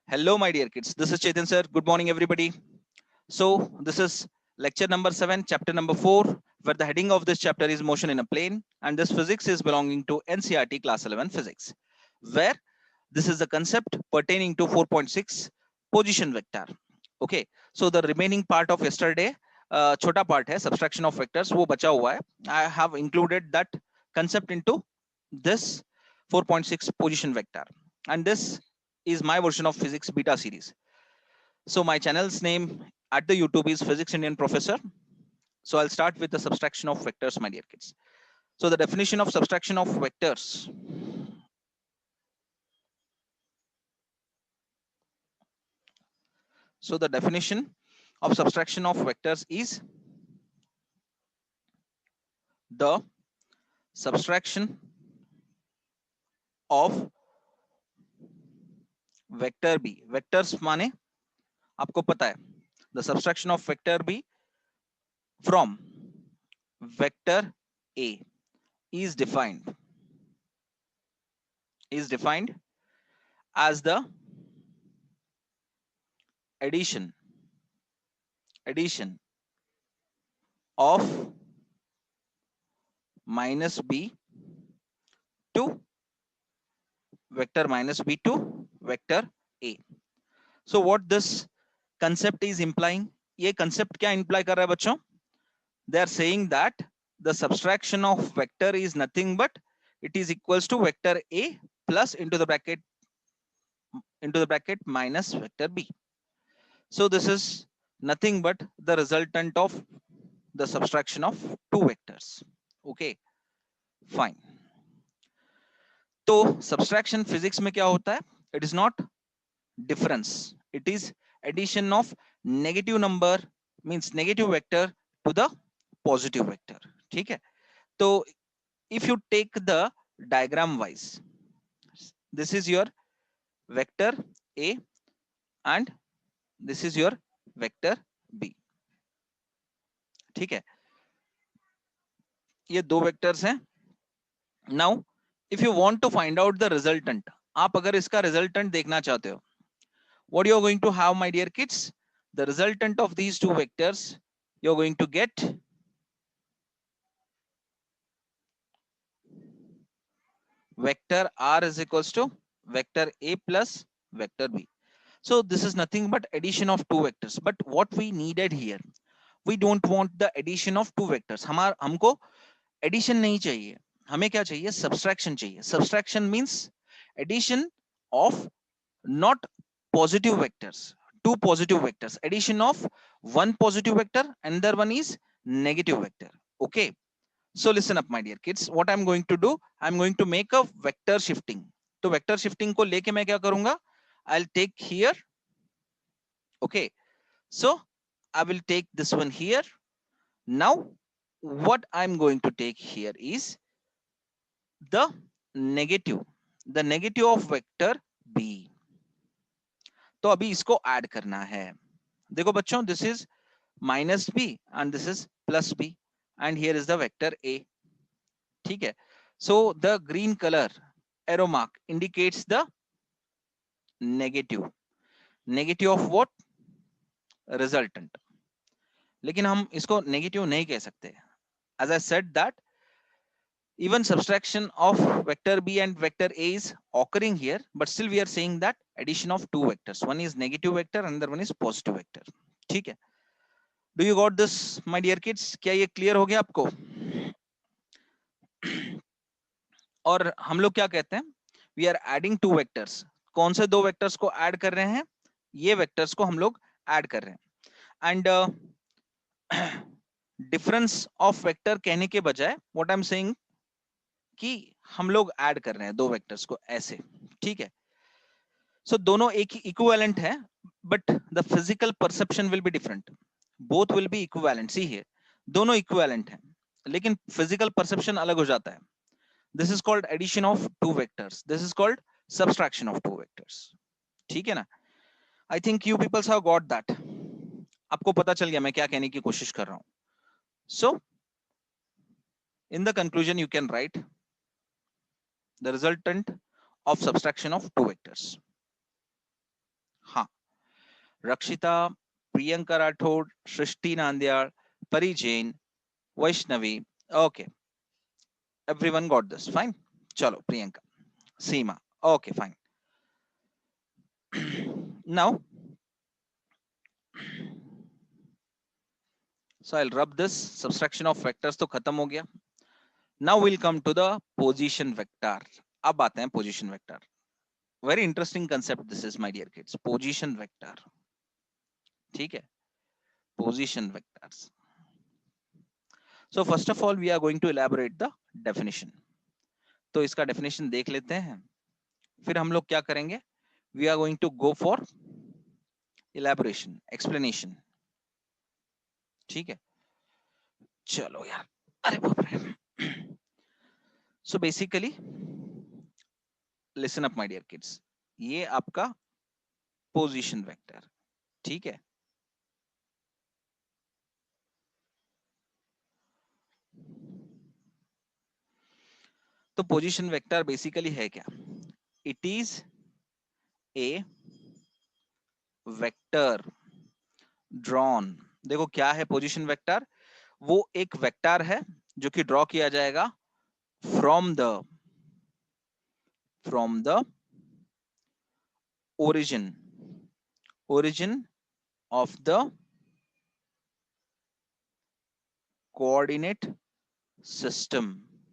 Hello, my dear kids. This is Chetan sir. Good morning, everybody. So, this is lecture number 7, chapter number 4, where the heading of this chapter is motion in a plane, and this physics is belonging to NCRT class 11 physics, where this is the concept pertaining to 4.6 position vector. Okay, so the remaining part of yesterday, छोटा part है subtraction of vectors, वो बचा हुआ है. I have included that concept into this 4.6 position vector, and this is my version of physics beta series. So my channel's name at the YouTube is Physics Indian Professor. So I'll start with the subtraction of vectors, my dear kids. So the definition of subtraction of vectors. So the definition of subtraction of vectors is the subtraction of vector B. Vectors माने आपको पता है. The subtraction of vector B from vector A is defined as the addition of minus B to vector minus B to vector A. So what this concept is implying? ये concept क्या imply कर रहा है बच्चों? They are saying that the subtraction of vector is nothing but it is equals to vector A plus into the bracket minus vector B. So this is nothing but the resultant of the subtraction of two vectors. Okay, fine. तो subtraction physics में क्या होता है? It is not difference, it is addition of negative number, means negative vector to the positive vector. ठीक है, तो if you take the diagram wise, this is your vector A and this is your vector B. ठीक है, ये दो vectors हैं. now if you want to find out the resultant, आप अगर इसका resultant देखना चाहते हो, what you are going to have, my dear kids? The resultant of these two vectors, you're going to get vector R is equals to vector A plus vector B. So this is nothing but addition of two vectors. But what we needed here, we don't want the addition of two vectors. हमको addition नहीं चाहिए, हमें क्या चाहिए? Subtraction चाहिए. Subtraction means addition of not positive vectors, two positive vectors. Addition of one positive vector, another one is negative vector. Okay. So listen up, my dear kids. What I'm going to do, I'm going to make a vector shifting. तो vector shifting को लेके मैं क्या करूंगा? I'll take here. Okay. So I will take this one here. Now, what I'm going to take here is the negative of vector B. तो अभी इसको add करना है. देखो बच्चों, this is minus B and this is plus B and here is the vector A. ठीक है, so the green color arrow mark indicates the negative of what? Resultant. लेकिन हम इसको नेगेटिव नहीं कह सकते. As I said that even subtraction of vector B and vector A is occurring here, but still we are saying that addition of two vectors. One is negative vector, another one is positive vector. ठीक है, do you got this, my dear kids? क्या ये clear हो गया आपको? और हम लोग क्या कहते हैं? We are adding two vectors. कौन से दो vectors को add कर रहे हैं? ये vectors को हम लोग add कर रहे हैं. And difference of vector कहने के बजाय what I'm saying कि हम लोग ऐड कर रहे हैं दो वेक्टर्स को ऐसे. ठीक है, सो दोनों एक ही इक्विवेलेंट है, but the physical perception will be different. Both will be equivalent. See here, दोनों इक्विवेलेंट हैं लेकिन फिजिकल परसेप्शन अलग हो जाता है. This is called addition of two vectors. This is called subtraction of two vectors. ठीक है ना? I think you peoples have got that. आपको पता चल गया मैं क्या कहने की कोशिश कर रहा हूं. So in the conclusion you can write the resultant of subtraction of two vectors. रक्षिता, प्रियंका राठौड़, सृष्टि नांदियाल, परी Jain, Vaishnavi. Okay, everyone got this. Fine. Chalo, Priyanka, Seema. Okay, fine. Now, so I'll rub this. Subtraction of vectors तो खत्म हो गया. Now we'll come to the position vector. अब आते हैं position vector. Very interesting concept this is, my dear kids. Position vector. ठीक है? Position vectors. So first of all, we are going to elaborate the definition. तो इसका definition देख लेते हैं. फिर हम लोग क्या करेंगे? We are going to go for elaboration, explanation. ठीक है? चलो यार. अरे बाप रे. So basically, listen up, my dear kids. ये आपका पोजीशन वेक्टर. ठीक है? तो पोजीशन वेक्टर बेसिकली है क्या? It is a vector drawn. देखो क्या है पोजीशन वेक्टर? वो एक वेक्टर है जो कि ड्रॉ किया जाएगा from the origin of the coordinate system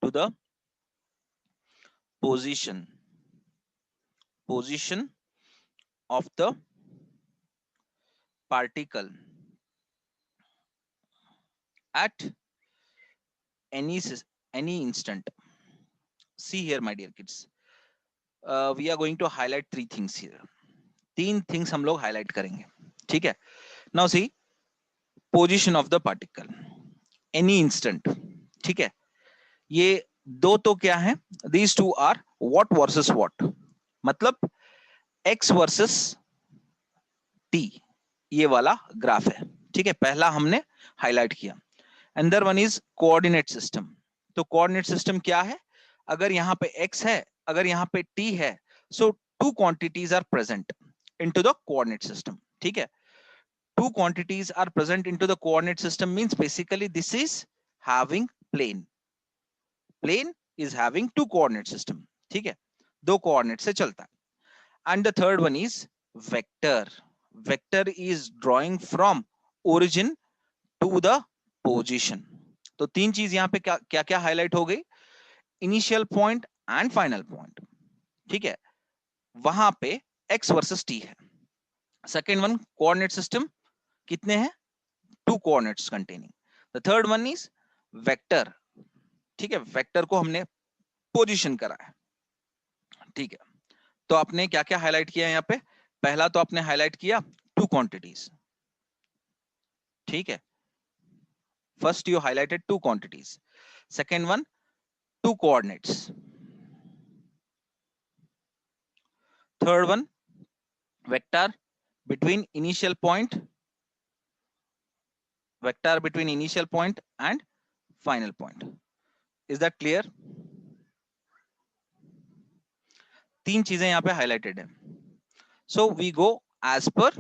to the position of the particle at any instant. See here, my dear kids, we are going to highlight three things here. तीन things हम लोग highlight करेंगे. ठीक है? Now see, position of the particle any instant. ठीक है? ये दो तो क्या है? These two are what versus what. मतलब x versus t, ये वाला ग्राफ है. ठीक है? पहला हमने हाईलाइट किया. अंदर वन इज कोऑर्डिनेट सिस्टम. तो कोऑर्डिनेट सिस्टम क्या है? अगर यहाँ पे x है, अगर यहाँ पे t है, so two quantities are present into the coordinate system. ठीक है? two quantities are present into the coordinate system means basically this is having plane is having two coordinate system. ठीक है? दो कोऑर्डिनेट से चलता है. And the third one is vector. Vector is drawing from origin to the position. तो तीन चीज यहां पे क्या क्या हाईलाइट हो गई? Initial point and final point. ठीक है? वहां पे x वर्सेस t है. सेकेंड वन कोऑर्डिनेट सिस्टम कितने हैं? Two coordinates containing. The third one is vector. ठीक है? वेक्टर को हमने पोजीशन करा है. ठीक है? तो आपने क्या क्या हाईलाइट किया यहाँ पे? पहला तो आपने हाईलाइट किया टू क्वांटिटीज. ठीक है? First you highlighted two quantities. Second one two coordinates. Third one vector between initial point and final point. Is that clear? तीन चीजें यहां पे हाईलाइटेड है. So we go as per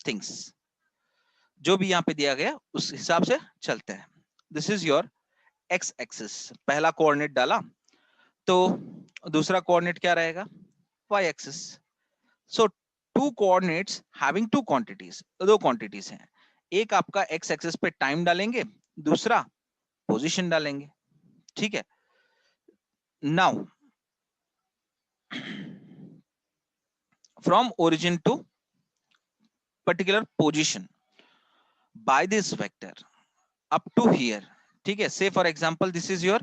things. जो भी यहां पे दिया गया उस हिसाब से चलते हैं. This is your X axis. पहला कोऑर्डिनेट डाला तो दूसरा कोऑर्डिनेट क्या रहेगा? Y axis. So two coordinates having two quantities. दो क्वांटिटीज हैं. एक आपका एक्स एक्सिस पे टाइम डालेंगे, दूसरा पोजीशन डालेंगे. ठीक है? Now from origin to particular position by this vector up to here. ठीक है? say for example this is your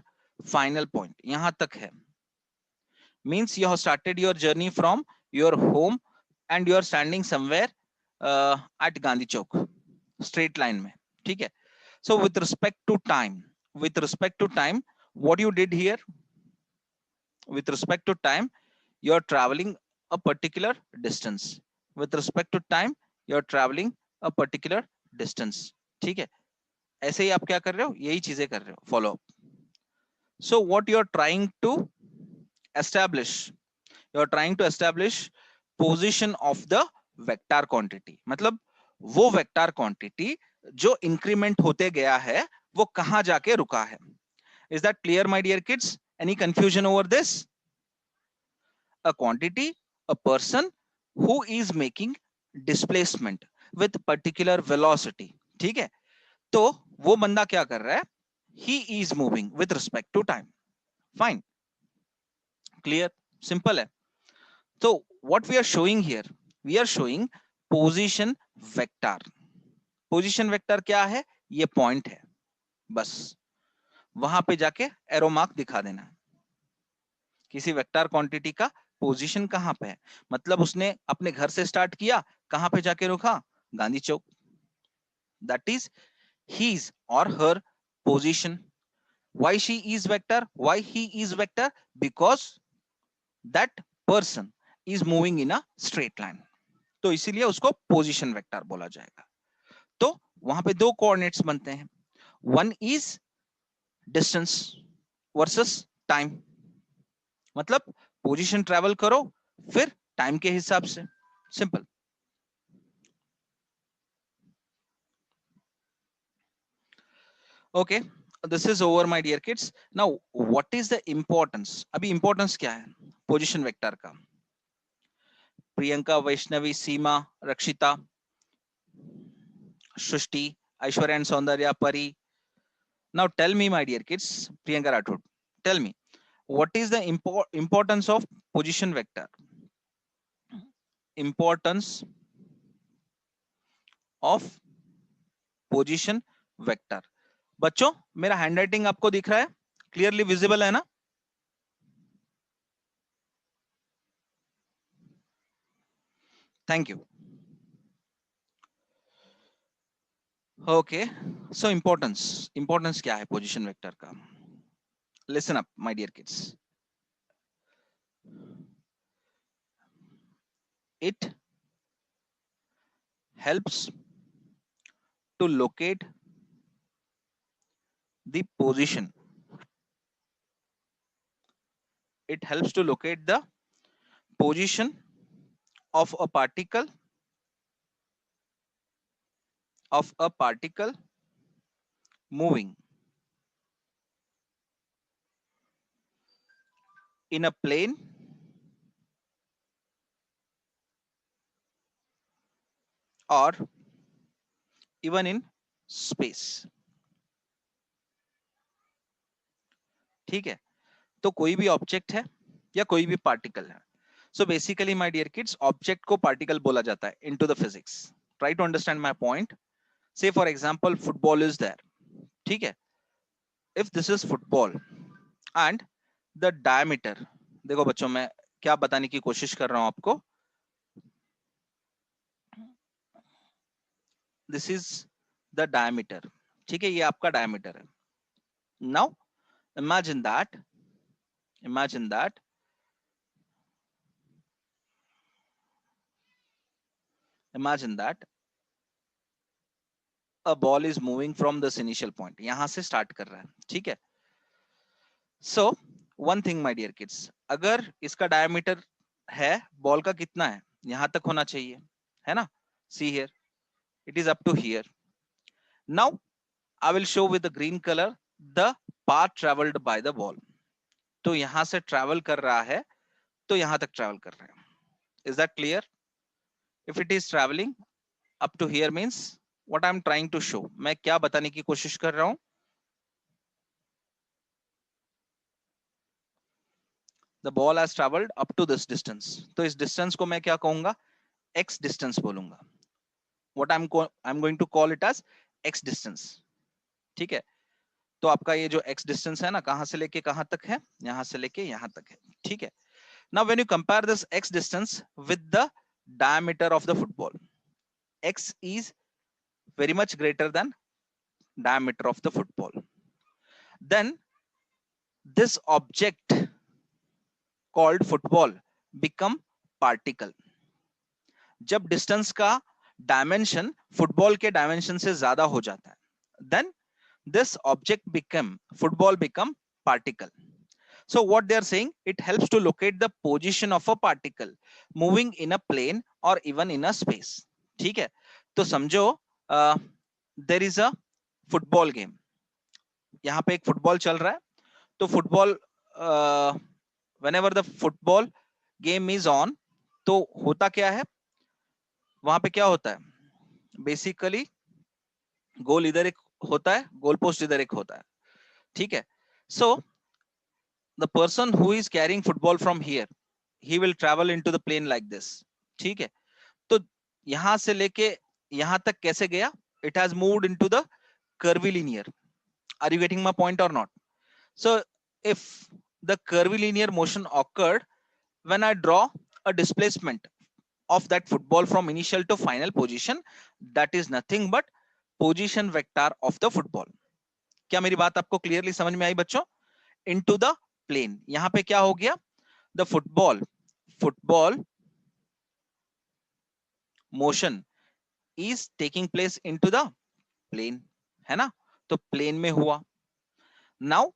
final point. यहां तक है means you have started your journey from your home and you are standing somewhere at Gandhi Chowk straight line में. ठीक है? so with respect to time what you did here, with respect to time you are traveling a particular distance. with respect to time you are traveling a particular distance. ठीक है? ऐसे ही आप क्या कर रहे हो? यही चीजें कर रहे हो. Follow up. So what you're trying to establish, you're trying to establish position of the vector quantity, मतलब वो वेक्टर क्वांटिटी जो इंक्रीमेंट होते गया है वो कहां जाके रुका है. Is that clear, my dear kids? Any confusion over this? A quantity, a person who is making displacement with particular velocity. ठीक है, तो वो बंदा क्या कर रहा है? He is moving with respect to time. Fine, clear, simple है. So what we are showing here, we are showing position vector. Position vector क्या है? ये point है, बस वहां पे जाके एरो मार्क दिखा देना है. किसी वेक्टर क्वांटिटी का पोजीशन कहां पे है, मतलब उसने अपने घर से स्टार्ट किया, कहां पे जाके रुका? Gandhi Chowk. That is his or her position. Why she is vector? Why he is vector? Because that person is moving in a straight line. तो इसीलिए उसको पोजीशन वेक्टर बोला जाएगा. तो वहां पे दो कोऑर्डिनेट्स बनते हैं. One is distance versus time, मतलब पोजीशन ट्रेवल करो फिर टाइम के हिसाब से. Simple. Okay, this is over my dear kids. Now what is the importance? अभी इंपॉर्टेंस क्या है पोजीशन वेक्टर का? प्रियंका, वैष्णवी, सीमा, रक्षिता, सृष्टि, Aishwarya and Soundarya, Pari. Now tell me my dear kids, Priyanka Rathore, tell me what is the importance of position vector? Importance of position vector. बच्चों मेरा handwriting आपको दिख रहा है? क्लियरली विजिबल है ना? Thank you. Okay, so importance क्या है पोजीशन वेक्टर का? Listen up my dear kids. It helps to locate the position. It helps to locate the position of a particle moving in a plane or even in space. ठीक है, तो कोई भी object है या कोई भी पार्टिकल है. So basically my dear kids, object को पार्टिकल बोला जाता है into the physics. Try to understand my point. Say for example football is there. ठीक है, if this is football and the diameter, देखो बच्चों मैं क्या बताने की कोशिश कर रहा हूं आपको. This is the diameter. ठीक है, ये आपका डायमीटर है. Now imagine that imagine that imagine that a ball is moving from this initial point. यहां से स्टार्ट कर रहा है. ठीक है, so one thing my dear kids, अगर इसका डायमीटर है बॉल का कितना है? यहां तक होना चाहिए, है ना? See here, it is up to here. Now I will show with the green colour the path travelled by the ball. तो यहां से ट्रेवल कर रहा है, तो यहां तक ट्रेवल कर रहा है. Is that clear? If it is travelling up to here means what I am trying to show, मैं क्या बताने की कोशिश कर रहा हूं? The ball has travelled up to this distance. तो इस डिस्टेंस को मैं क्या कहूंगा? एक्स डिस्टेंस बोलूंगा. What I am going to call it as X distance. ठीक है, तो आपका ये जो एक्स डिस्टेंस है ना, कहां से लेके कहां तक है? यहां से लेके यहां तक है. ठीक है, now when you compare this x distance with the diameter of the football, x is very much greater than diameter of the football. Then this object called football become particle. जब डिस्टेंस का dimension football के dimension से ज्यादा हो जाता है, then this object become football become particle. So what they are saying, it helps to locate the position of a particle moving in a plane or even in a space. ठीक है, तो समझो there is a football game. यहाँ पे एक football चल रहा है, तो football whenever the football game is on, तो होता क्या है, वहां पे क्या होता है, बेसिकली गोल इधर एक होता है, गोल पोस्ट इधर एक होता है, ठीक है. सो the person who is carrying football from here, he will travel into the plane like this. ठीक है, तो यहां से लेके यहां तक कैसे गया, it has moved into the curvilinear. Are you getting my point or not? So if the curvilinear motion occurred when I draw a displacement of that football from initial to final position, that is nothing but position vector of the football. क्या मेरी बात आपको clearly समझ में आई बच्चों? into the plane, यहां पे क्या हो गया, the football motion is taking place into the plane, है ना, तो प्लेन में हुआ. नाउ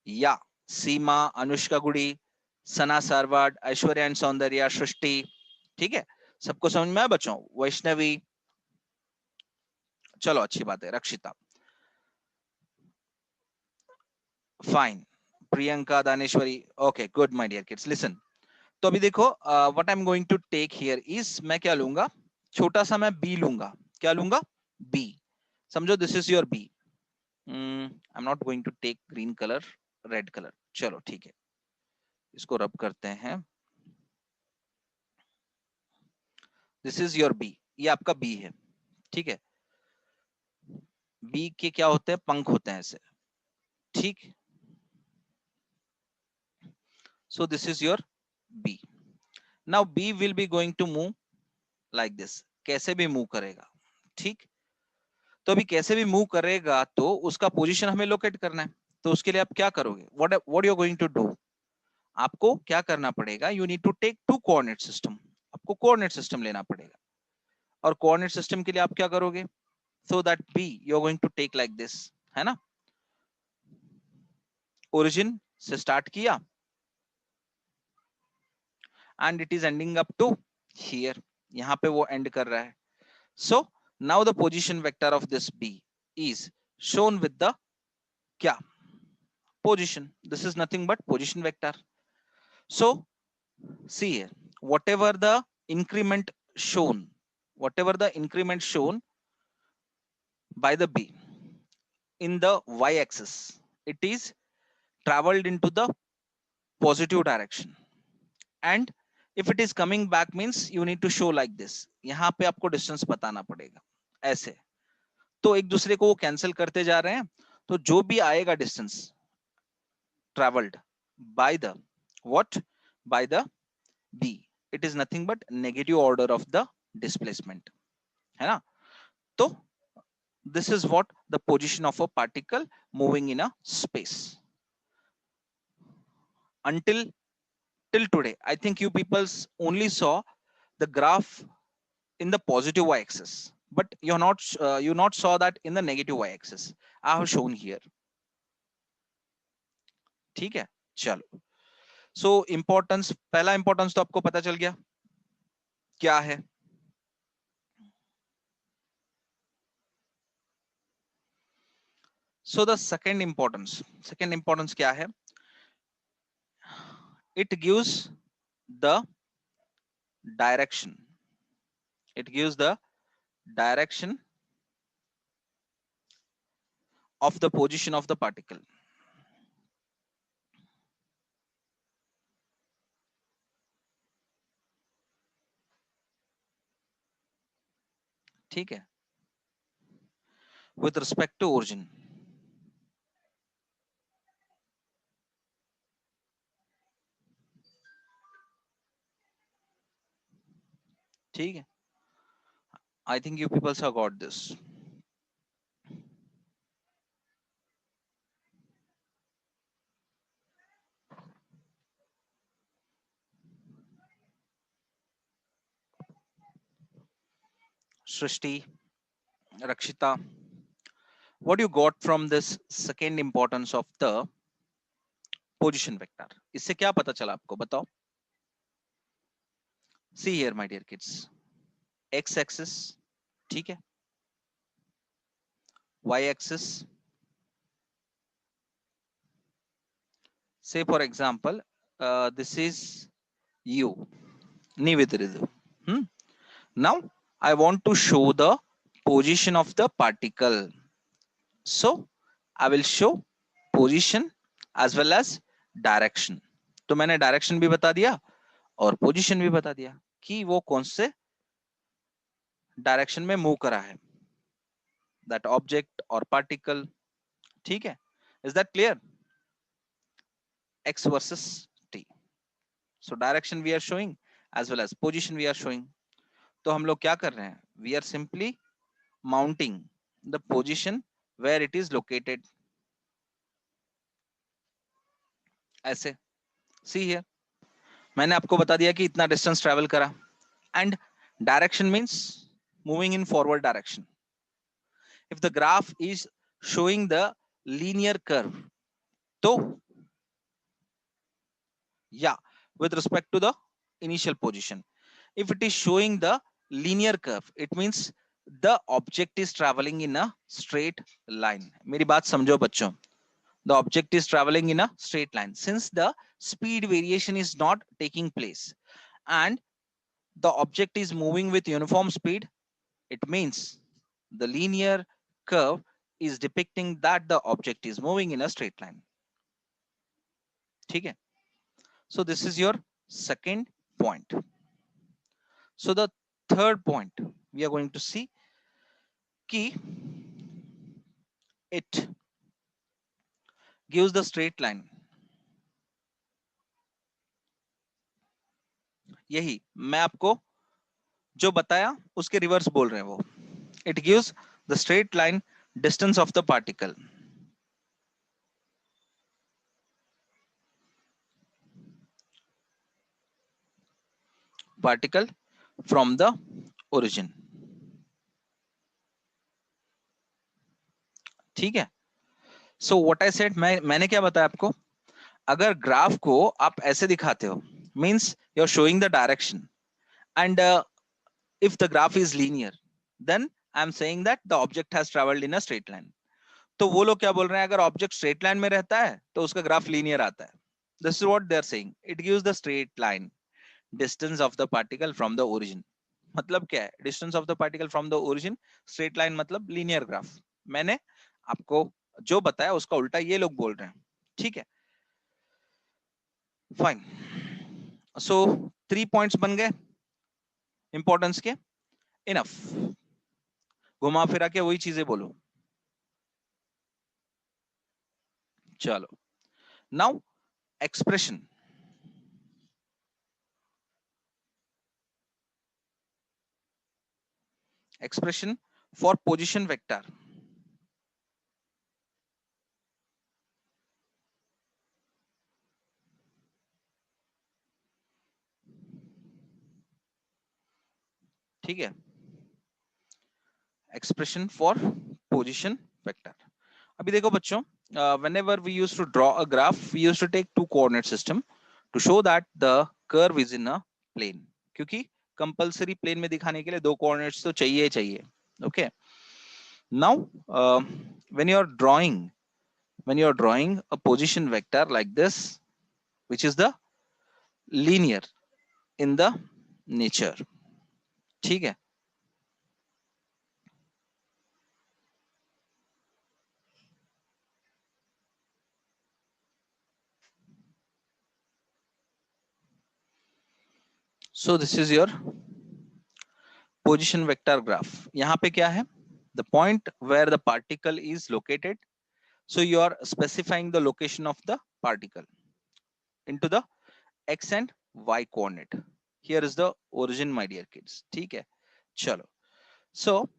या सीमा, अनुष्का गुड़ी, सना सरवाड, ऐश्वर्या एंड सौंदर्या, सृष्टि, ठीक है, सबको समझ में आया बच्चों? वैष्णवी, चलो अच्छी बात है, Rakshita, fine, Priyanka, Dhaneshwari, okay good my dear kids. Listen, तो अभी देखो what I am going to take here is, मैं क्या लूंगा, छोटा सा मैं बी लूंगा. क्या लूंगा? बी. समझो this is your B. I am not going to take green colour, red colour. चलो ठीक है, इसको रब करते हैं. दिस इज योर बी, ये आपका बी है, ठीक है. बी के क्या होते हैं, पंख होते हैं ऐसे, ठीक. So this is your B. Now B will be going to move like this, कैसे भी मूव करेगा, ठीक. तो अभी कैसे भी मूव करेगा तो उसका पोजीशन हमें लोकेट करना है. तो उसके लिए आप क्या करोगे, what you are going to do, आपको क्या करना पड़ेगा, you need to take two coordinate system. आपको कोऑर्डिनेट सिस्टम लेना पड़ेगा. और कोऑर्डिनेट सिस्टम के लिए आप क्या करोगे, so that B you are going to take like this, है ना. ओरिजिन से स्टार्ट किया and it is ending up to here, यहां पे वो एंड कर रहा है. So now the position vector of this B is shown with the क्या, position. This is nothing but position vector. So see here, whatever the increment shown, whatever the increment shown by the b in the y-axis, it is traveled into the positive direction. And if it is coming back means you need to show like this. यहाँ पे आपको distance बताना पड़ेगा ऐसे. तो एक दूसरे को वो कैंसिल करते जा रहे हैं, तो जो भी आएगा distance traveled by the what, by the b, it is nothing but negative order of the displacement, है ना. तो this is what the position of a particle moving in a space. Until till today I think you people only saw the graph in the positive y-axis, but you not saw that in the negative y-axis. I have shown here, ठीक है. चलो, सो importance, पहला importance तो आपको पता चल गया क्या है. सो द सेकंड इंपॉर्टेंस क्या है, it gives the direction, it gives the direction of the position of the particle. ठीक है, with respect to origin. ठीक है, I think you people have got this. Srishti, Rakshita, what you got from this second importance of the position vector. इससे क्या पता चला आपको, बताओ। See here my dear kids, X axis, ठीक है, Y axis, say for example this is u, Nivedridu. Now I want to show the position of the particle, so I will show position as well as direction. तो मैंने direction भी बता दिया और position भी बता दिया कि वो कौन से डायरेक्शन में मूव करा है, दैट ऑब्जेक्ट और पार्टिकल, ठीक है। Is that clear? x versus t, so direction we are showing as well as position we are showing. तो हम लोग क्या कर रहे हैं, we are simply mounting the position where it is located, ऐसे। see here, मैंने आपको बता दिया कि इतना डिस्टेंस ट्रेवल करा, and direction means moving in forward direction. If the graph is showing the linear curve, तो या with respect to the initial position, if it is showing the linear curve, it means the object is traveling in a straight line. मेरी बात समझो बच्चों, the object is traveling in a straight line. Since the speed variation is not taking place and the object is moving with uniform speed, it means the linear curve is depicting that the object is moving in a straight line. ठीक है? So this is your second point. So the third point we are going to see कि it gives the straight line. यही मैं आपको जो बताया उसके reverse बोल रहे हैं वो। It gives the straight line distance of the particle. Particle from the origin. ठीक है? So what I said, मैंने क्या बताया आपको, अगर ग्राफ को आप ऐसे दिखाते हो, means you're showing the direction, and if the graph is linear, then I'm saying that the object has traveled in a straight line. तो वो लोग क्या बोल रहे हैं, अगर ऑब्जेक्ट स्ट्रेट लाइन में रहता है तो उसका ग्राफ लीनियर आता है. This is what they are saying, it gives the straight line distance of the particle from the origin. मतलब क्या है distance of the particle from the origin, straight line मतलब लीनियर ग्राफ. मैंने आपको जो बताया उसका उल्टा ये लोग बोल रहे हैं. ठीक है, फाइन. सो 3 पॉइंट्स बन गए इंपॉर्टेंस के. इनफ, घुमा फिरा के वही चीजें बोलो. चलो, now expression. Expression for position vector. ठीक है, एक्सप्रेशन फॉर पोजीशन वेक्टर. अभी देखो बच्चों, whenever we used to draw a graph, we used to take two coordinate system to show that the curve is in a plane. क्योंकि compulsory plane में दिखाने के लिए दो कोऑर्डिनेट्स तो चाहिए चाहिए. Okay, now when you are drawing a position vector like this, which is the linear in the nature. ठीक है, so this is your position vector graph. यहाँ पे क्या है, the point where the particle is located, so you are specifying the location of the particle into the x and y coordinate. Here is the origin my dear kids. ठीक है, चलो. So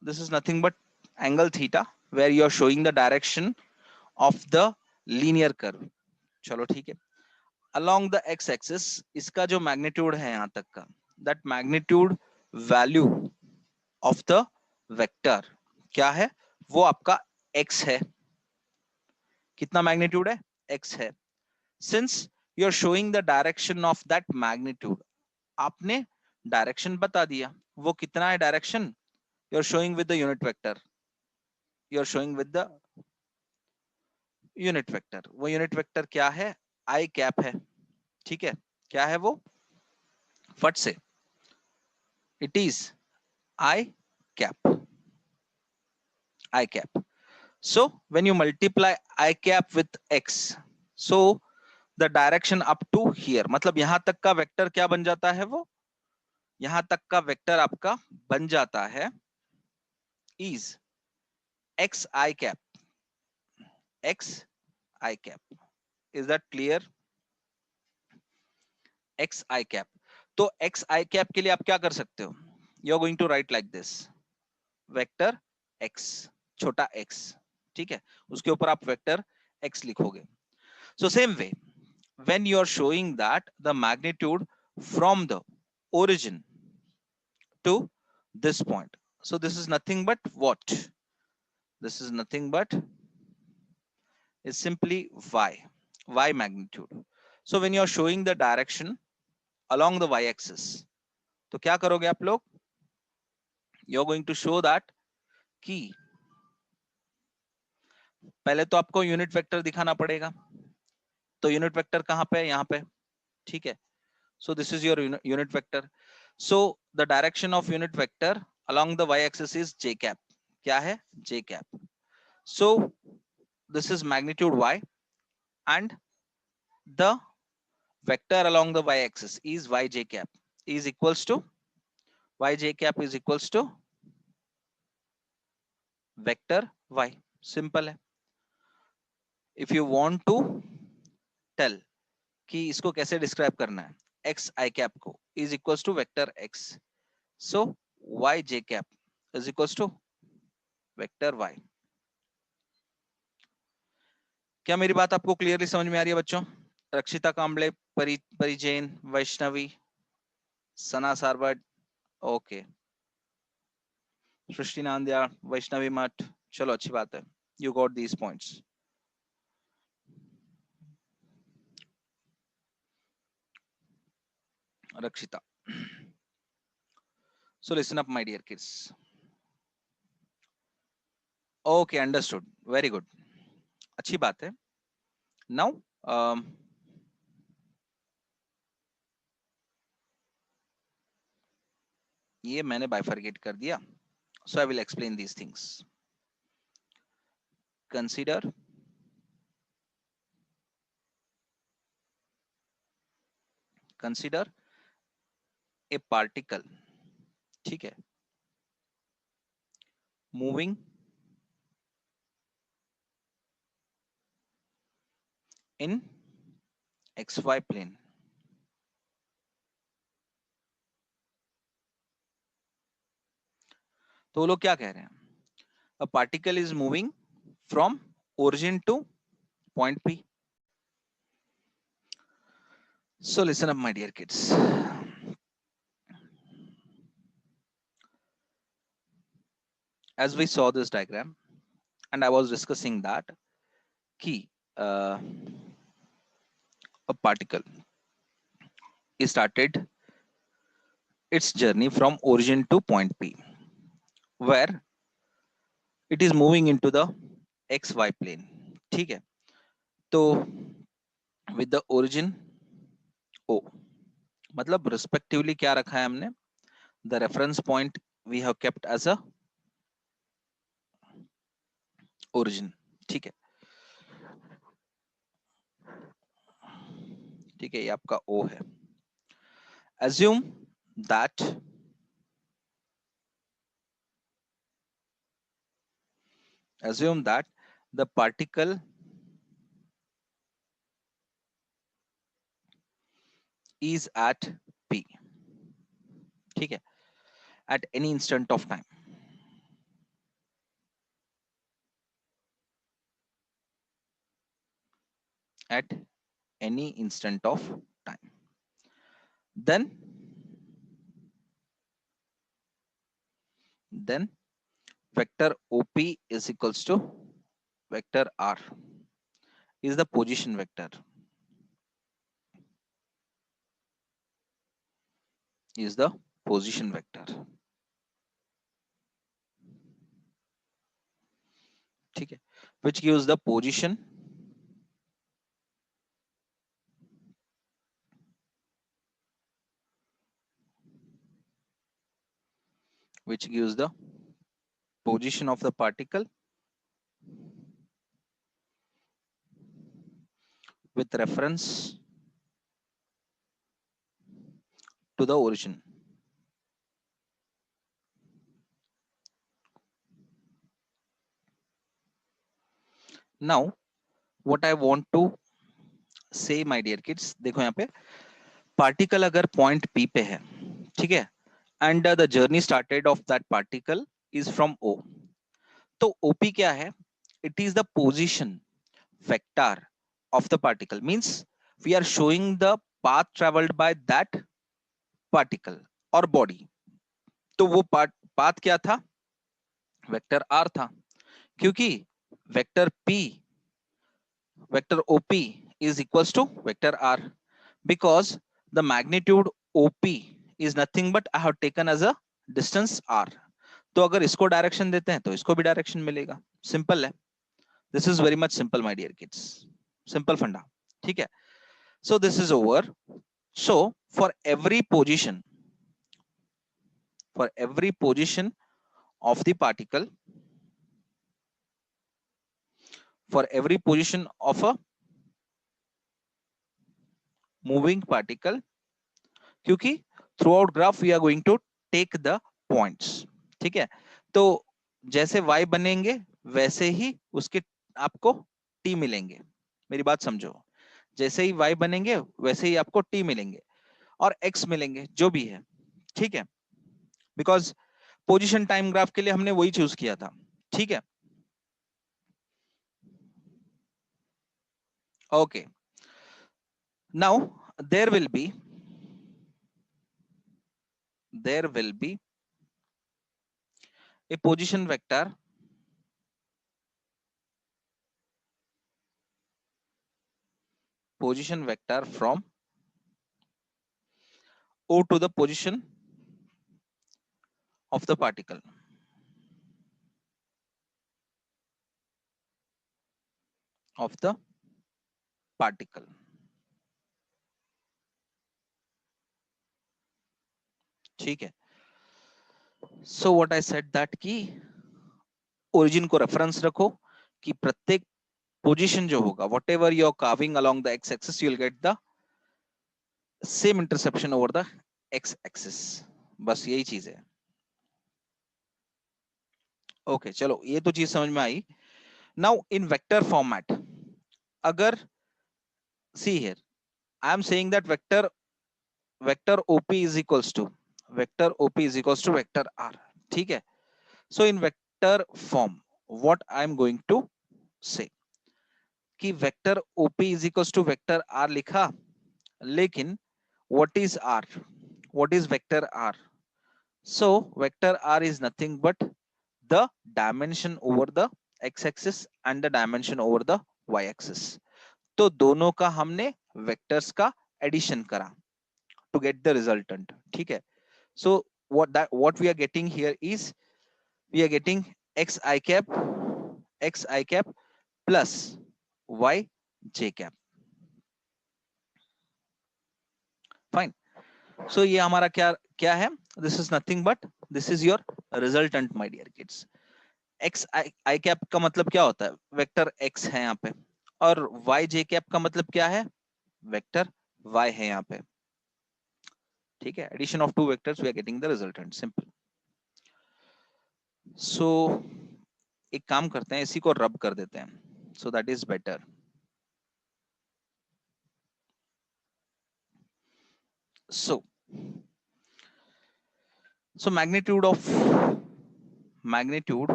this is nothing but angle theta where you are showing the direction of the linear curve. चलो ठीक है, along the x axis इसका जो magnitude है यहाँ तक का, that magnitude value of the vector क्या है, वो आपका x है. कितना मैग्नीट्यूड है, x है, since you are showing the direction of that magnitude, आपने डायरेक्शन बता दिया, वो कितना है direction, you are showing with the unit vector, you are showing with the unit vector, वो यूनिट वेक्टर क्या है, आई कैप है, ठीक है, क्या है वो, फट से, it is i cap, I cap. So when you multiply I cap with x, so the direction up to here, मतलब यहां तक का वेक्टर क्या बन जाता है, वो यहां तक का वेक्टर आपका बन जाता है is x I cap, x I cap. Is that clear? x I cap. तो x I cap के लिए आप क्या कर सकते हो, you are going to write like this, vector x, छोटा x, ठीक है, उसके ऊपर आप वेक्टर x लिखोगे. So same way, when you are showing that the magnitude from the origin to this point, so this is nothing but what, this is nothing but is simply y magnitude. So when you are showing the direction along the y axis, तो क्या करोगे आप लोग, you are going to show that कि पहले तो आपको unit vector दिखाना पड़ेगा, तो यूनिट वेक्टर कहां पे है, यहाँ पे, ठीक है. So this is your unit vector. So the direction of unit vector along the y-axis is j cap. क्या है, j cap. So this is magnitude y, and the vector along the y-axis is yj cap is equals to, yj cap is equals to vector y. Simple है. If you want to tell कि इसको कैसे describe करना है, x I cap को is equals to vector x. So yj cap is equals to vector y. क्या मेरी बात आपको क्लियरली समझ में आ रही है बच्चों? रक्षिता कांबले, परिजैन, वैष्णवी, सना सारवट, ओके, सृष्टि नांदिया, वैष्णवी मठ, चलो अच्छी बात है, यू गॉट दीज पॉइंट्स. रक्षिता, so listen up my dear kids. Okay, understood, very good, अच्छी बात है. Now ये मैंने बाइफरकेट कर दिया, so I will explain these things. Consider a particle, ठीक है, moving in xy plane. तो वो लोग क्या कह रहे हैं, a particle is moving from origin to point P. So listen up my dear kids. As we saw this diagram and I was discussing that key a particle started its journey from origin to point P, where it is moving into the xy plane, ठीक है. तो with the origin O, मतलब respectively क्या रखा है हमने, the reference point we have kept as a origin, ठीक है, ठीक है, ये आपका O है. Assume that the particle is at P, ठीक है, at any instant of time. At any instant of time. Then vector OP is equals to vector R, is the position vector. Is the position vector. ठीक है, which gives the position, which gives the position of the particle with reference to the origin. Now what I want to say my dear kids, देखो यहाँ पे particle अगर point P पे है, ठीक है, and the journey started of that particle is from O, तो OP क्या है? It is the position vector of the particle, means we are showing the path travelled by that particle और body. तो वो पाथ क्या था? वेक्टर R था, क्योंकि vector P, vector OP is equals to vector R, because the magnitude OP is nothing but I have taken as a distance R. तो अगर इसको डायरेक्शन देते हैं तो इसको भी डायरेक्शन मिलेगा, सिंपल है। This is very much simple my dear kids, simple funda, ठीक है। So this is over. So for every position of the particle, for every position of a moving particle, क्योंकि throughout graph we are going to take the points, ठीक है। तो जैसे y बनेंगे वैसे ही उसके आपको t मिलेंगे, मेरी बात समझो। जैसे ही y बनेंगे वैसे ही आपको t मिलेंगे और x मिलेंगे, जो भी है, ठीक है। बिकॉज पोजीशन टाइम ग्राफ के लिए हमने वही चूज किया था, ठीक है। Okay, now there will be a position vector from O to the position of the particle, ठीक है। So what I said that कि ओरिजिन को रेफरेंस रखो, कि प्रत्येक पोजीशन जो होगा, whatever you are carving along the x axis, you will get the same interception over the x axis, बस यही चीज है। ओके, चलो ये तो चीज समझ में आई। नाउ इन वेक्टर फॉर्मेट, अगर see here I am saying that vector OP is equals to vector R, ठीक है। So in vector form what I am going to say कि vector OP is equals to vector R लिखा, लेकिन what is r, what is vector r? So vector r is nothing but the dimension over the x axis and the dimension over the y axis. तो दोनों का हमने vectors का addition करा to get the resultant, ठीक है। So what we are getting here is we are getting x I cap plus y j cap, fine। सो ये हमारा क्या क्या है? This is nothing but this is your resultant my dear kids. X I cap का मतलब क्या होता है? वेक्टर एक्स है यहाँ पे, और वाई जे कैप का मतलब क्या है? वेक्टर वाई है यहाँ पे, ठीक है। Addition of two vectors we are getting the resultant, simple. So एक काम करते हैं, इसी को रब कर देते हैं, so that is better. So magnitude of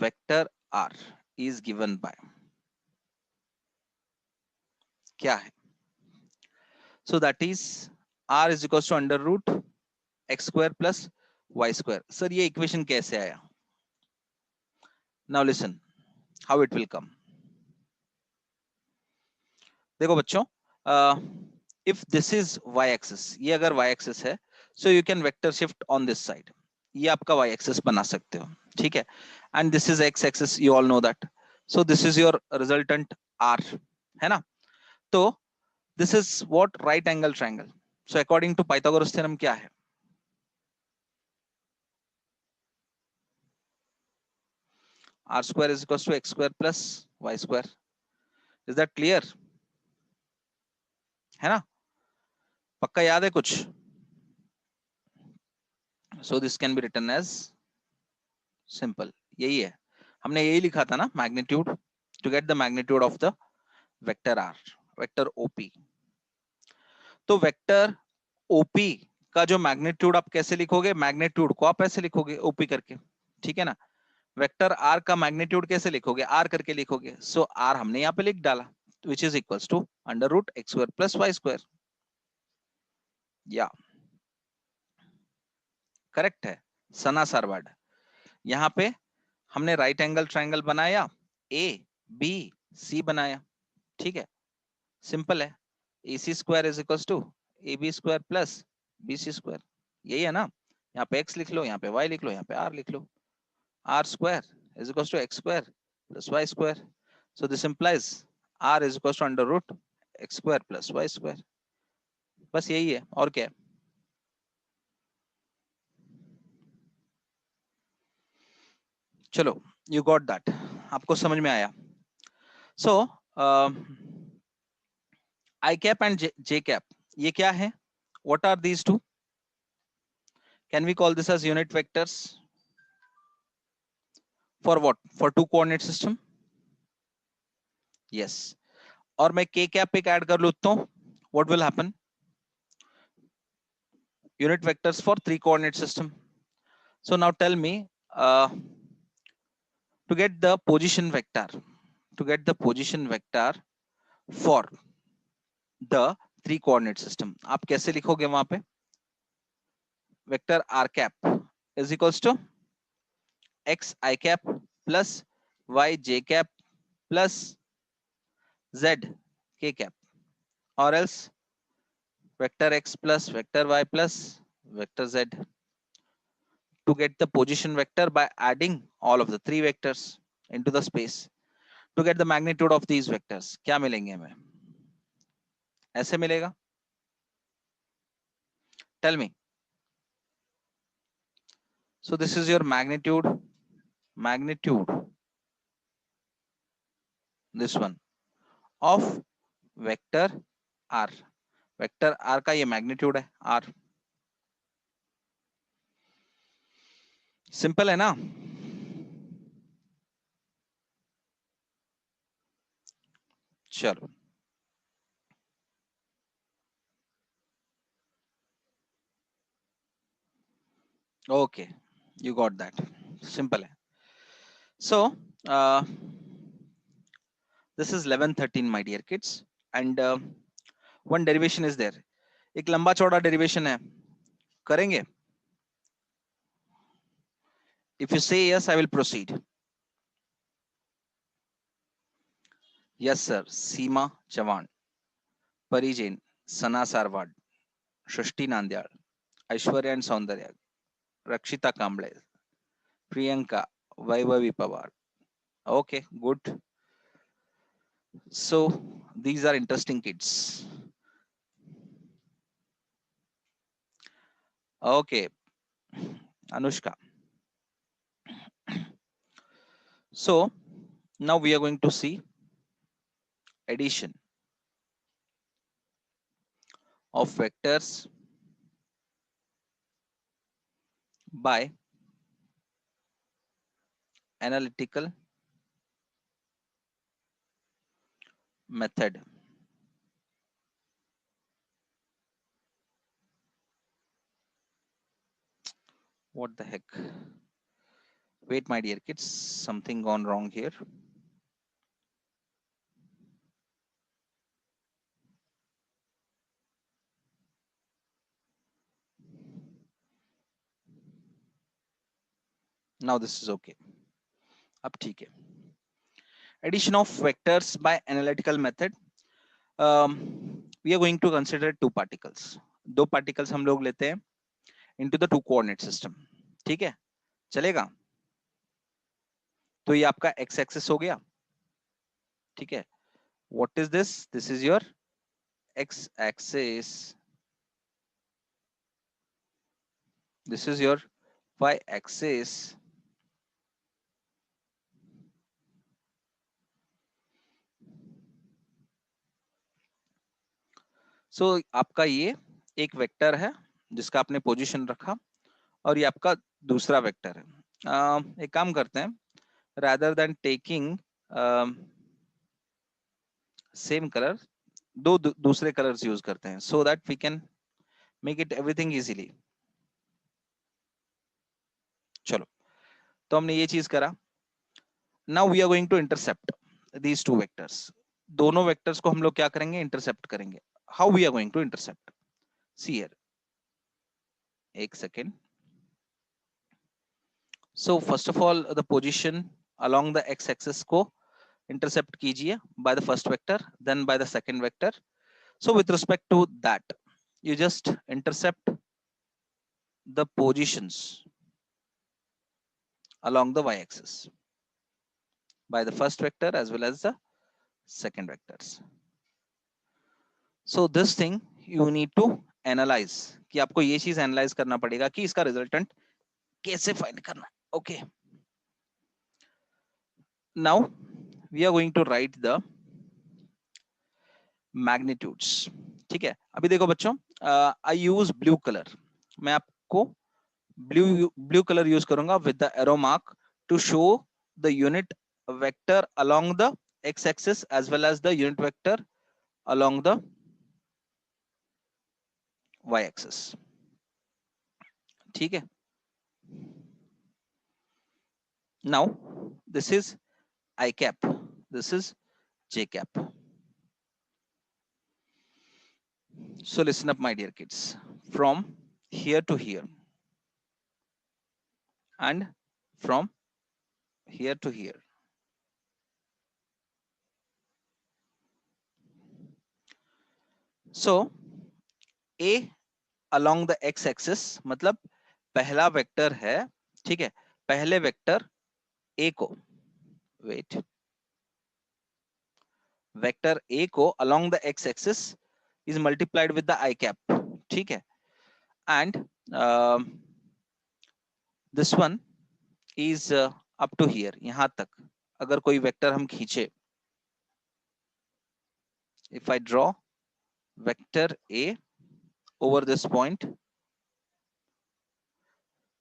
vector r is given by क्या है? So that is r is equals to under root x square plus y square। Sir ये इक्वेशन कैसे आया? Now listen, how it will come. देखो बच्चों, if this is y axis, ये अगर y axis है, so you can vector shift on this side. ये आपका y axis बना सकते हो, ठीक है. And this is x axis, you all know that. So this is your resultant r, है ना. तो this is what right angle triangle. So according to Pythagoras theorem क्या है? R square is equals to x square plus y square. Is that clear? है ना, पक्का याद है कुछ? So this can be written as simple. यही है, हमने यही लिखा था ना, magnitude, to get the magnitude of the vector r, vector op. तो वेक्टर OP का जो मैग्नीट्यूड आप कैसे लिखोगे? मैग्नीट्यूड को आप ऐसे लिखोगे OP करके, ठीक है ना. वेक्टर R का मैग्नीट्यूड कैसे लिखोगे? R करके लिखोगे. सो R हमने यहाँ पे लिख डाला, which is equals to under root x square plus y square. या करेक्ट है सना सरवाड. यहाँ पे हमने राइट एंगल ट्राइंगल बनाया, ए बी सी बनाया, ठीक है, सिंपल है. A C square is equals to A B square plus B C square. यही है ना. यहाँ पे x लिख लो, यहाँ पे y लिख लो, यहाँ पे r लिख लो. r square is equals to x square plus y square. So this implies r is equals to under root x square plus y square. बस यही है, और क्या है? चलो, you got that, आपको समझ में आया. So I cap and j cap, ये क्या है? What are these two? Can we call this as unit vectors? For what? For two coordinate system? Yes. और मैं k cap एक ऐड कर लूँ तो what will happen? Unit vectors for three coordinate system. So now tell me, to get the position vector, to get the position vector for the three coordinate system, आप कैसे लिखोगे? वहां पे vector r cap is equals to x I cap plus y j cap plus z k cap, or else vector x plus vector y plus vector z. To get the position vector by adding all of the three vectors into the space, to get the magnitude of these vectors, क्या मिलेंगे हमें? ऐसे मिलेगा. Tell me. So this is your magnitude, this one of vector r. Vector r का ये magnitude है r. Simple है ना. चलो, okay, you got that. Simple है. So this is 1113 my dear kids, and one derivation is there. एक लंबा चौड़ा डेरिवेशन है, करेंगे? If you say yes, I will proceed. Yes sir. Seema Chauhan, Pari Jain, Sana Sarwad, Srishti Nandyal, Aishwarya and Saundarya, Rakshita Kamble, Priyanka, Vaibhavi Pawar. Okay, good. So these are interesting kids. Okay, Anushka. So now we are going to see addition of vectors by analytical method. What the heck? Wait, my dear kids, something gone wrong here. Now this is okay. अब ठीक है. Addition of vectors by analytical method. We are going to consider two particles. दो particles हम लोग लेते हैं into the two coordinate system. ठीक है, चलेगा? तो ये आपका x axis हो गया. ठीक है. What is this? This is your x axis. This is your y axis. सो आपका ये एक वेक्टर है जिसका आपने पोजीशन रखा और ये आपका दूसरा वेक्टर है. एक काम करते हैं, rather than taking same colour, दो दूसरे कलर्स यूज करते हैं so that we can make it everything easily. चलो, तो हमने ये चीज करा. Now we are going to intercept these two vectors. दोनों वेक्टर्स को हम लोग क्या करेंगे? इंटरसेप्ट करेंगे. How we are going to intercept? See here. एक second. So first of all, the position along the x-axis को intercept कीजिए by the first vector, then by the second vector. So with respect to that, you just intercept the positions along the y-axis by the first vector as well as the second vectors. So this thing you need to analyze, कि आपको ये चीज analyze करना पड़ेगा कि इसका resultant कैसे find करना. Okay. Now we are going to write the magnitudes. ठीक है, अभी देखो बच्चों, आई यूज ब्लू कलर. मैं आपको ब्लू कलर यूज करूंगा with the arrow mark to show the unit vector along the x axis as well as the unit vector along the y axis. ठीक है. Now this is i cap, this is j cap. So listen up, my dear kids. From here to here and from here to here. So A along the x axis मतलब पहला vector है. ठीक है, पहले vector A को, wait, vector A को along the x axis is multiplied with the I cap. ठीक है, and this one is up to here, यहां तक अगर कोई वेक्टर हम खींचे, if I draw vector A over this point,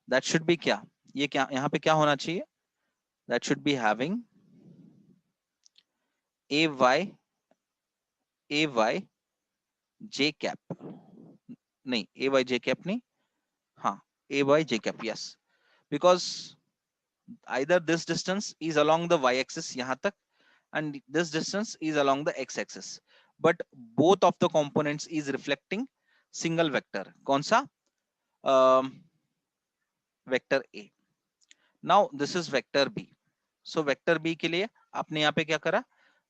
that should be क्या, ये क्या यहाँ पे क्या होना चाहिए? That should be having ay j cap. नहीं, ay j cap नहीं, हाँ, ay j cap, yes, because either this distance is along the y axis यहाँ तक and this distance is along the x axis, but both of the components is reflecting single vector. कौन सा? Vector A. now this is vector B. so vector B के लिए आपने यहाँ पे क्या करा?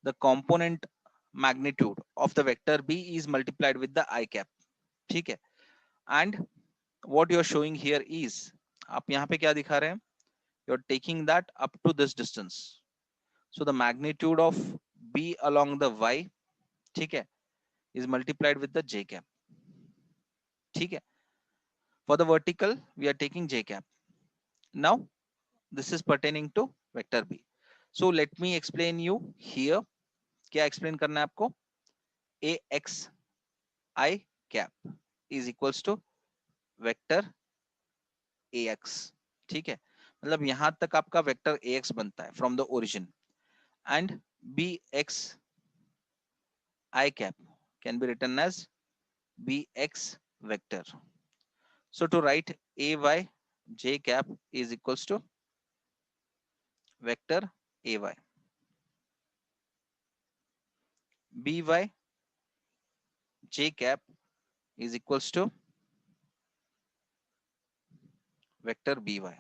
the component magnitude of the vector B is multiplied with the I cap. ठीक है, and what you are showing here is, आप यहाँ पे क्या दिखा रहे हैं? you're taking that up to this distance, so the magnitude of B along the y, ठीक है, is multiplied with the j cap. ठीक है, for the vertical we are taking j cap. now this is pertaining to vector B. so let me explain you here. क्या explain करना है आपको? ax I cap is equals to vector ax. ठीक है, मतलब यहां तक आपका वेक्टर ax बनता है from the origin, and bx I cap can be written as bx vector. So to write ay j cap is equals to vector ay, by j cap is equals to vector by.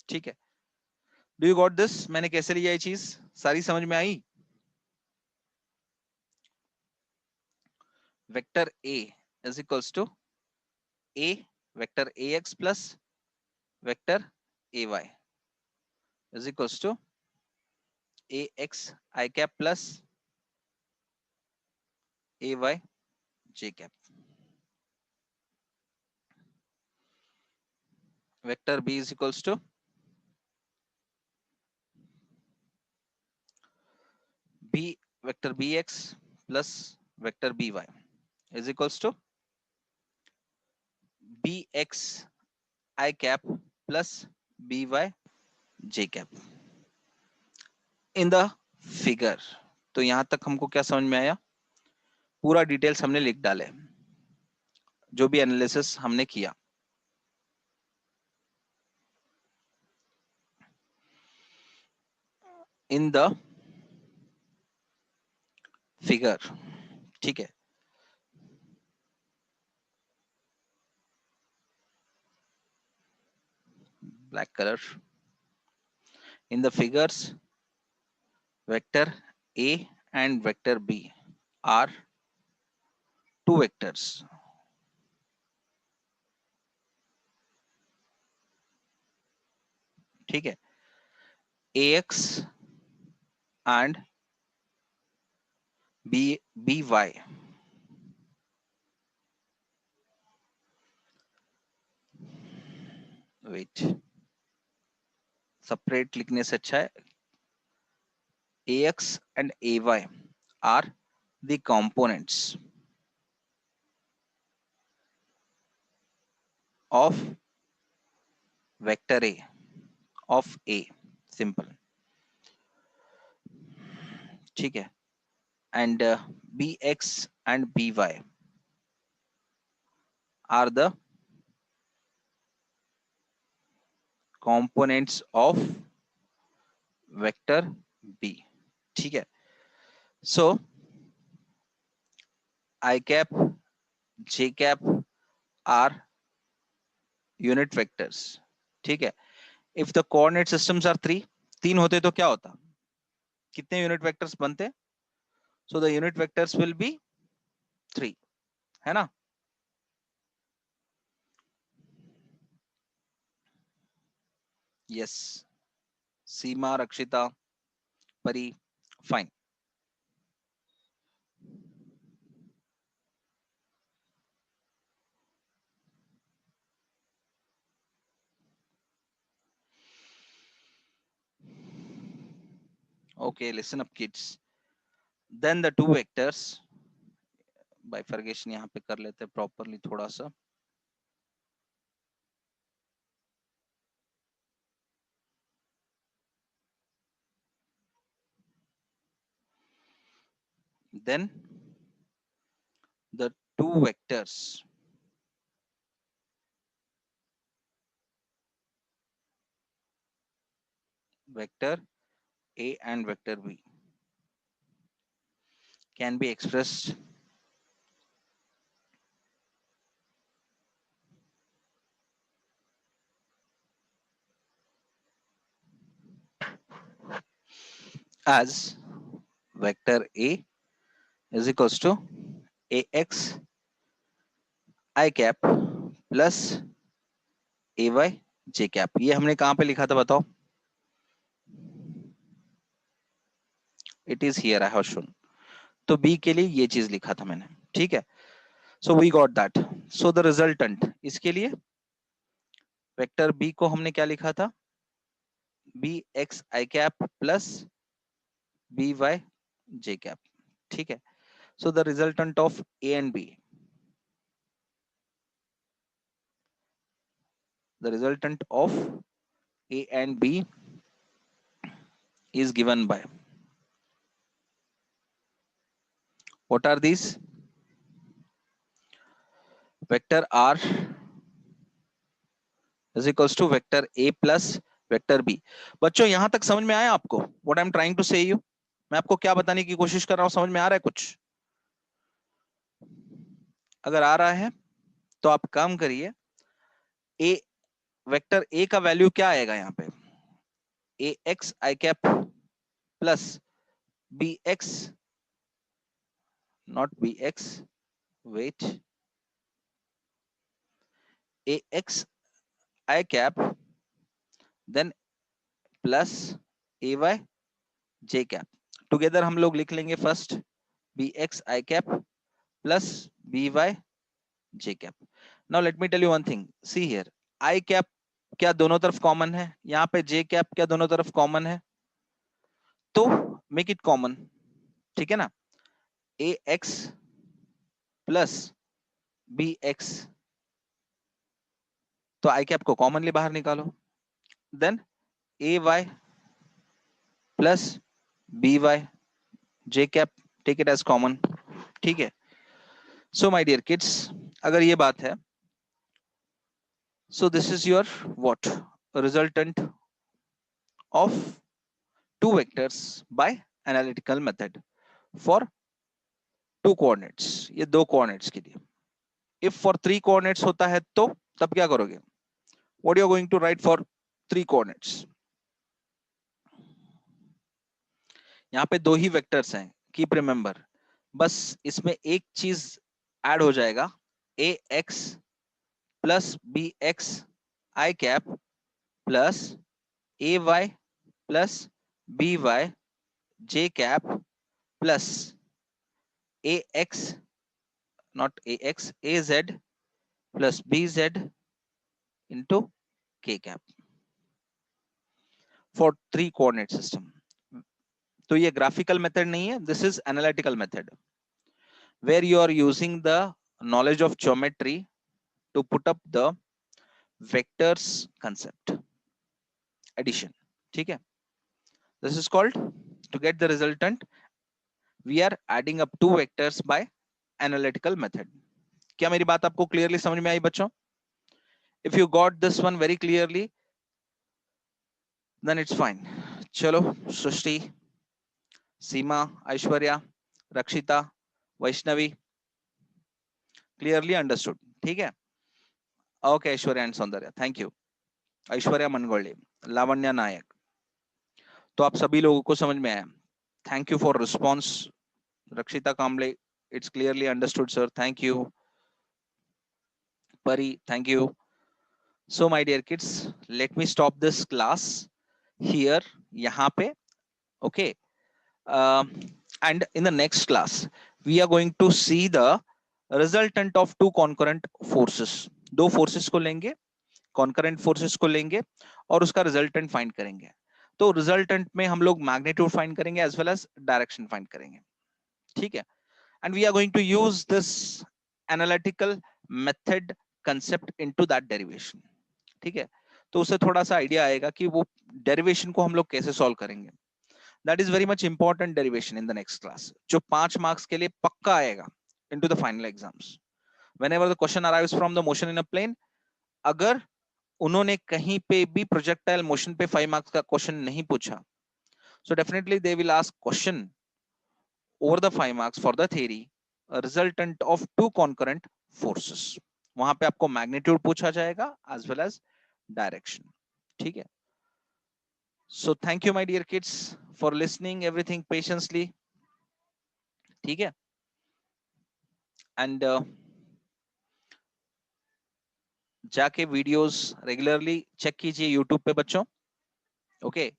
ठीक है, do you got this? मैंने कैसे लिया ये चीज, सारी समझ में आई? Vector A is equals to A vector A X plus vector A Y is equals to A X I cap plus A Y J cap. Vector b is equals to b vector bx plus vector by is equals to bx I cap plus by j cap in the figure. तो यहां तक हमको क्या समझ में आया? पूरा details हमने लिख डाले, जो भी एनालिसिस हमने किया. इन द फिगर, ठीक है. Black colour. In the figures vector a and vector b are two vectors. ठीक है. ax and by. Wait, separate लिखने से अच्छा है. ax and ay are the components of vector a of a. Simple. ठीक है. And bx and by are the components of vector b. ठीक है. So I cap j cap are unit vectors. ठीक है. If the coordinate systems are 3, 3 होते तो क्या होता? कितने यूनिट वेक्टर्स बनते? So the unit vectors will be 3, है ना? Yes. सीमा, रक्षिता, परी, fine. Okay, listen up kids. Then the two vectors, bifurcation यहाँ पे कर लेते हैं properly थोड़ा सा. Then the two vectors vector a and vector b can be expressed as vector a is equals to ax I cap plus ay j cap. ये हमने कहां पे लिखा था बताओ? It is here I have shown. तो b के लिए ये चीज लिखा था मैंने. ठीक है. So we got that. So the resultant, इसके लिए वेक्टर b को हमने क्या लिखा था? bx I cap plus by j cap. ठीक है. So the resultant of a and b, the resultant of a and b is given by, what are these? Vector r is equals to vector a plus vector b. बच्चों यहां तक समझ में आया आपको? What I'm trying to say you, मैं आपको क्या बताने की कोशिश कर रहा हूं, समझ में आ रहा है कुछ? अगर आ रहा है तो आप काम करिए. ए वेक्टर ए का वैल्यू क्या आएगा यहाँ पे? ax I cap plus bx, not bx, wait, ax I cap then plus ay j cap. Together हम लोग लिख लेंगे first bx I cap plus by j cap. Now let me tell you one thing. See here, I cap क्या दोनों तरफ common है, यहाँ पे j cap क्या दोनों तरफ कॉमन है, तो मेक इट कॉमन, ठीक है ना. ax प्लस bx, तो आई कैप को कॉमनली बाहर निकालो, then ay plus by j cap, take it as common, ठीक है. सो माय डियर किड्स, अगर ये बात है, so this is your what resultant of two vectors by analytical method for two coordinates. ये दो coordinates के लिए. if for three coordinates होता है तो तब क्या करोगे, what you are going to write for three coordinates. यहाँ पे दो ही वेक्टर्स हैं, कीप रिमेंबर, बस इसमें एक चीज ऐड हो जाएगा, ax plus bx I cap plus ay plus by j cap plus ax, not ax, az plus bz into k cap for three coordinate system. तो ये graphical method नहीं है, this is analytical method where you are using the knowledge of geometry to put up the vectors concept addition, ठीक है. This is called, to get the resultant we are adding up two vectors by analytical method. क्या मेरी बात आपको clearly समझ में आई बच्चों? If you got this one very clearly, then it's fine. चलो, सृष्टि, सीमा, ऐश्वर्या, रक्षिता, वैष्णवी, क्लियरली अंडरस्टूड, ठीक है. Okay, Aishwarya and Saundarya, thank you. Aishwarya Mangolde, Lavanya Nayak, तो आप सभी लोगों को समझ में आया. Thank you for response. Rakshita Kamble, it's clearly understood sir, thank you. Pari, thank you. So my dear kids, let me stop this class here, यहाँ पे, okay. And in the next class we are going to see the resultant of two concurrent forces. दो forces को लेंगे, concurrent forces को लेंगे और उसका resultant find करेंगे. तो resultant में हम लोग magnitude find करेंगे as well as direction find करेंगे, ठीक है. And we are going to use this analytical method concept into that derivation, ठीक है. तो उससे थोड़ा सा आइडिया आएगा कि वो डेरिवेशन को हम लोग कैसे सॉल्व करेंगे. That is very much important derivation in the next class, जो 5 मार्क्स के लिए पक्का आएगा into the final exams. Whenever the question arrives from the motion in a plane, अगर उन्होंने कहीं पे भी projectile motion पे 5 मार्क्स का क्वेश्चन नहीं पूछा, so definitely they will ask question over the 5 marks for the theory, a resultant of two concurrent forces. वहां पे आपको magnitude पूछा जाएगा as well as direction, ठीक है. So thank you my dear kids for listening everything patiently, ठीक है. And जाके वीडियोस रेगुलरली चेक कीजिए यूट्यूब पे बच्चों, okay.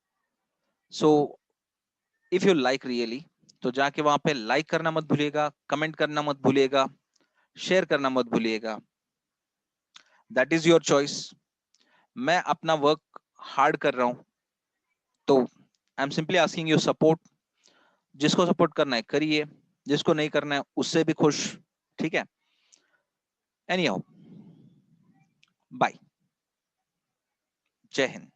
So if you like really, तो जाके वहां पे लाइक करना मत भूलिएगा, कमेंट करना मत भूलिएगा, शेयर करना मत भूलिएगा. That is your choice. मैं अपना वर्क हार्ड कर रहा हूं, तो I am simply asking you support. जिसको सपोर्ट करना है करिए, जिसको नहीं करना है उससे भी खुश, ठीक है. एनी हाउ, बाय, जय हिंद.